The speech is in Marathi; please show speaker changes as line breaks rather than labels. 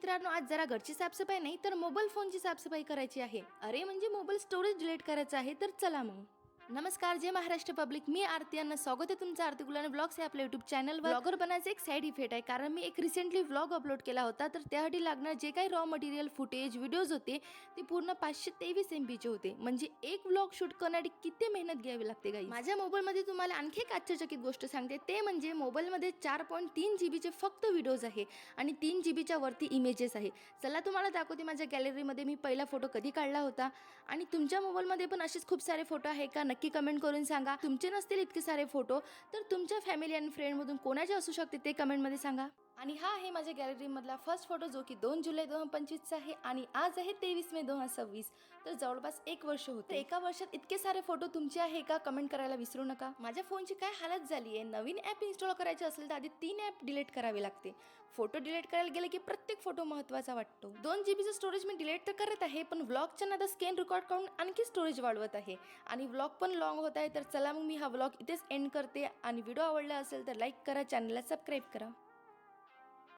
मित्रांनो, आज जरा घरची साफसफाई नाही तर मोबाईल फोनची साफसफाई करायची आहे. अरे म्हणजे मोबाईल स्टोरेज डिलीट करायचं आहे, तर चला मग. नमस्कार, जय महाराष्ट्र पब्लिक. मी आरती यांना स्वागत आहे तुमचं आरती गुलाने ब्लॉग्स हे आपल्या युट्यूब चॅनलवर. ब्लॉगर बनायचं एक साईड इफेक्ट आहे, कारण मी एक रिसेंटली व्लॉग अपलोड केला होता, तर त्यासाठी लागणार जे काही रॉ मटेरियल फुटेज व्हिडिओज होते ते पूर्ण 523 MB चे होते. म्हणजे एक व्लॉग शूट करण्यासाठी किती मेहनत घ्यावी लागते गाईज. माझ्या मोबाईलमध्ये तुम्हाला आणखी एक आश्चर्यचकित गोष्ट सांगते, ते म्हणजे मोबाईलमध्ये 4.3 GB चे फक्त व्हिडिओज आहे आणि 3 GB च्या वरती इमेजेस आहे. चला तुम्हाला दाखवते माझ्या गॅलरीमध्ये मी पहिला फोटो कधी काढला होता. आणि तुमच्या मोबाईलमध्ये पण असेच खूप सारे फोटो आहे का, नक्की कमेंट करून सांगा. तुमचे नसतील इतके सारे फोटो तर तुमच्या फॅमिली आणि फ्रेंडमधून कोणाचे असू शकते ते कमेंटमध्ये सांगा. आणि हा आहे माझ्या गॅलरीमधला फर्स्ट फोटो, जो की 2 जुलै 2025 चा आहे आणि आज आहे 23 मे 2026. तर जवळपास 1 वर्ष होते. एका वर्षात इतके सारे फोटो तुमचे आहे का, कमेंट करायला विसरू नका. माझ्या फोनची काय हालत झाली आहे, नवीन ॲप इन्स्टॉल करायचे असेल तर आधी 3 ॲप डिलीट करावे लागते. फोटो डिलीट करायला गेले की प्रत्येक फोटो महत्त्वाचा वाटतो. 2 GB स्टोरेज मी डिलीट तर करत आहे, पण व्लॉगच्या नादात स्कॅन रेकॉर्ड करून आणखी स्टोरेज वाढवत आहे आणि व्लॉग पण लॉंग होत आहे. तर चला मग मी हा व्लॉग इथेच एंड करते आणि व्हिडिओ आवडला असेल तर लाईक करा, चॅनलला सबस्क्राईब करा.